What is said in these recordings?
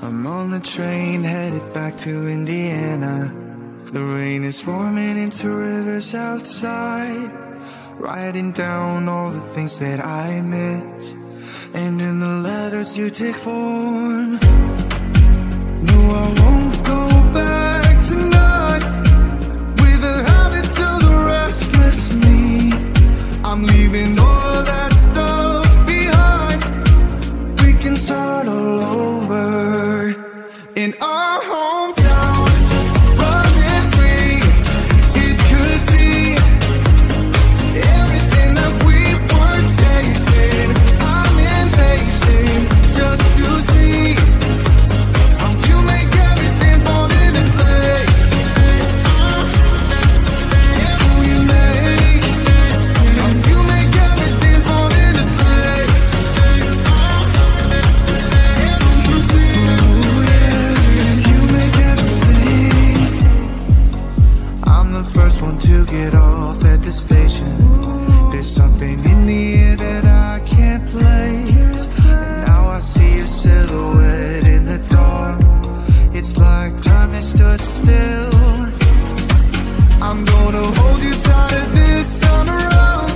I'm on the train headed back to Indiana. The rain is forming into rivers outside, writing down all the things that I miss, and in the letters you take form. No, I won't go back tonight with the habits of the restless me. I'm leaving all that stuff behind. We can start all over in our hometown. Running free, it could be everything that we were chasing. I'm impatient just to see how you make everything fall into place. How you make everything fall into place. You see, you make everything. I'm the first one to get off at the station. There's something in the air that I can't place. And now I see your silhouette in the dark. It's like time has stood still. I'm gonna hold you tighter this time around.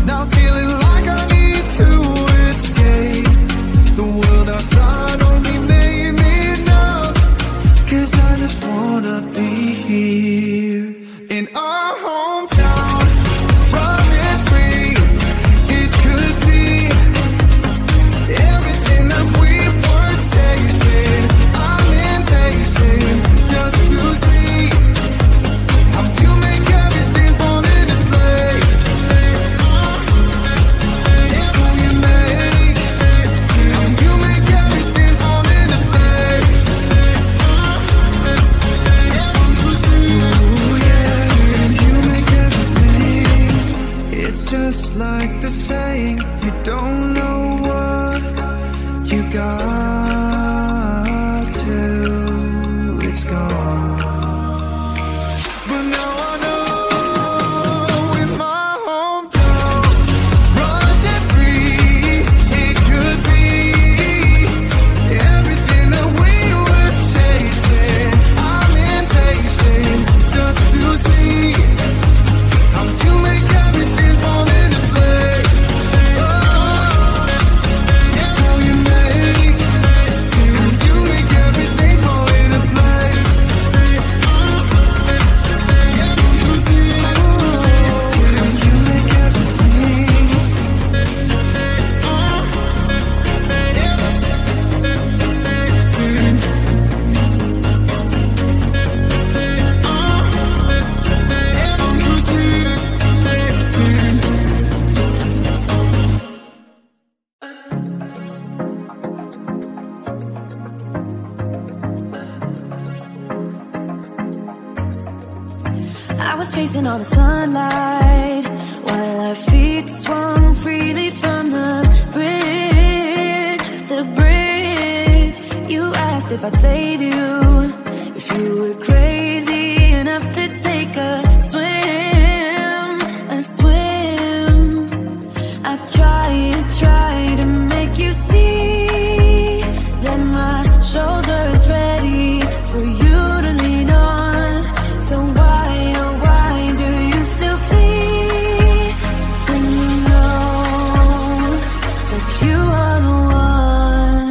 Now feeling like I need to escape. The world outside only made me numb. 'Cause I just wanna be here in our hometown. Running free, it could be everything that we were chasing. I'm impatient just to see how you make everything fall into place. How you make everything fall into place. Ooh, yeah, you make everything. It's just like the saying, you don't know what you got till it's gone. But now I know in my hometown, running free, it could be everything that we were chasing. I'm impatient just to see how you make everything fall into place. How you make everything fall into place. You see, how you make everything. You see. I was facing all the sunlight while our feet swung freely from the bridge. The bridge. You asked if I'd save you, if you were crazy enough to take a swim, a swim. I tried to make you see that my shoulder is ready for you to lean on. So why, oh why do you still flee when you know that you are the one?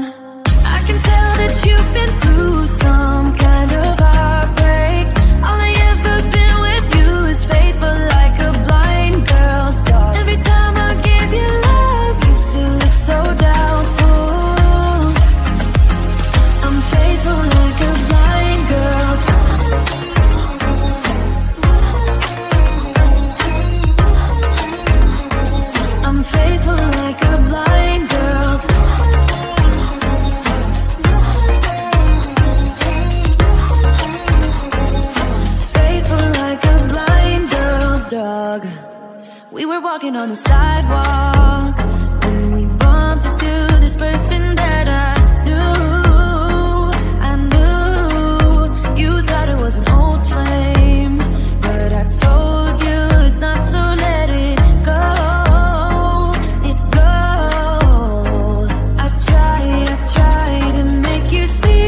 I can tell that you've been through some kind of heartbreak. All I ever been with you is faithful like a blind girl's dog. Every time I give you love, you still look so doubtful. I'm faithful like a blind girl's dog. I'm faithful like a blind girl's faithful like a blind girl's dog. We were walking on the sidewalk when we bumped into this person that I knew. You thought it was an old flame, but I told you it's not, so let it go. It go. I try to make you see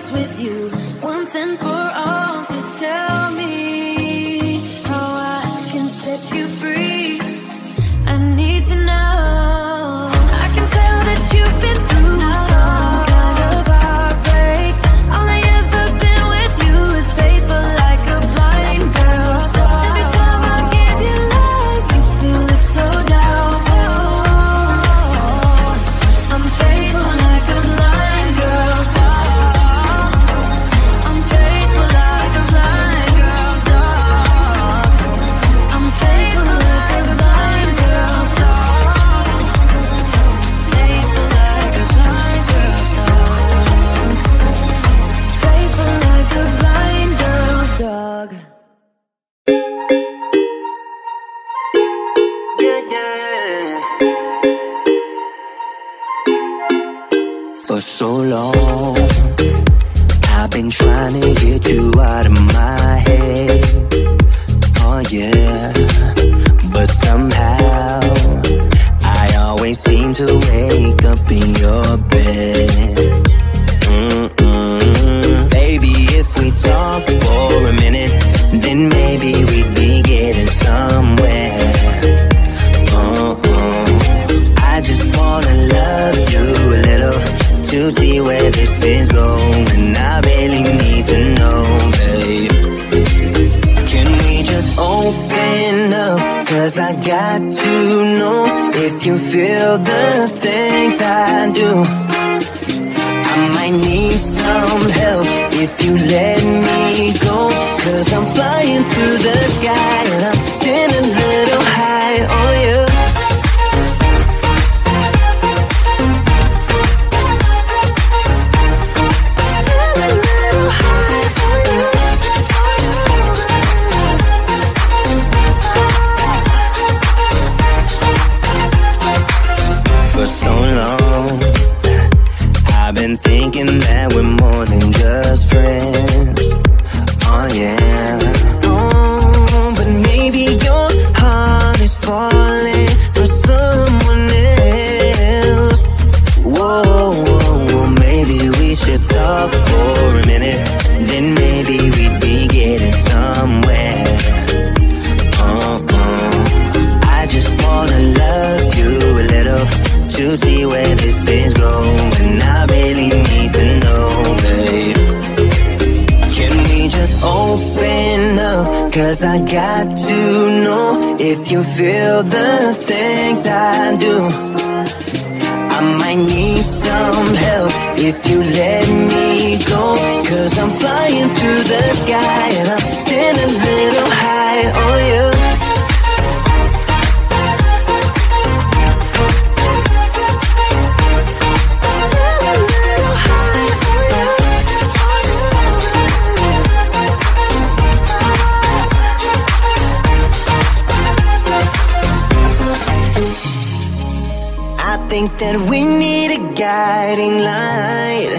this with you once and for all. Just tell me how I can set you free. I need to know. I can tell that you've been through some kind of heartbreak. All I ever been with you is faithful like a blind girl. Every time I give you love, you still look so doubtful. I'm faithful like a blind girl. I'm faithful like a blind girl. I'm faithful like a blind girl. Faithful like a blind girl's dog. Faithful like a blind girl's dog. Yeah, yeah. For so long, I've been trying to get you out of my head. Oh yeah, but somehow I always seem to wake up in your bed. Baby, if we talk for a minute, then maybe we'd be getting somewhere. I just wanna love you a little to see where this is going. I really need to know, babe. Can we just open up? Cause I got to know if you feel the things I do. I might need some help if you let me go. Cause I'm flying through the sky and I'm getting a little high on you. For so long, I've been thinking that we're more than just friends. Oh yeah. Oh, but maybe your heart is falling for someone else. Whoa, whoa, whoa, maybe we should talk for a minute. Then maybe we'd be getting somewhere. I just wanna love you a little to see where this is going. I really need to know, babe. Can we just open up? Cause I got to know if you feel the things I do. I might need some help if you let me go. Cause I'm flying through the sky and I'm still a little high on you. I think that we need a guiding light.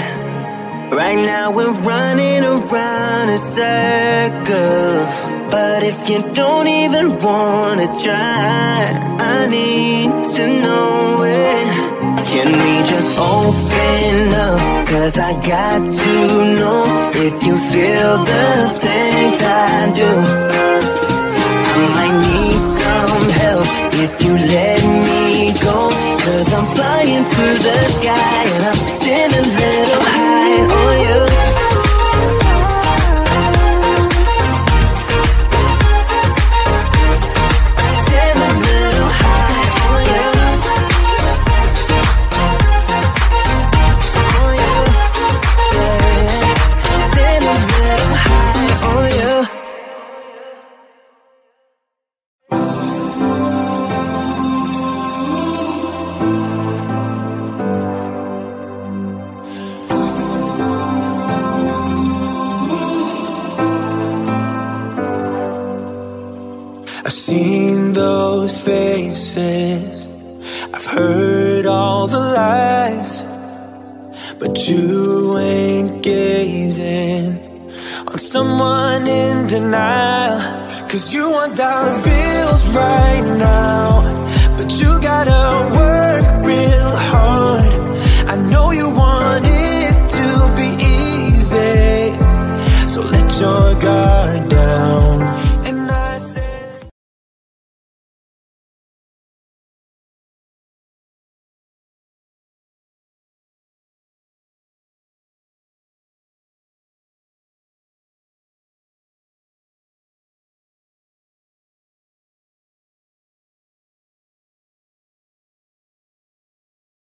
Right now we're running around in circles. But if you don't even wanna try, I need to know it. Can we just open up? Cause I got to know if you feel the things I do. I might need some help if you let me go. Cause I'm flying through the sky and I'm still a little high on you. Still a little high on you. On you. Yeah. Still a little high on you. I've seen those faces, I've heard all the lies, but you ain't gazing on someone in denial. Cause you want dollar bills right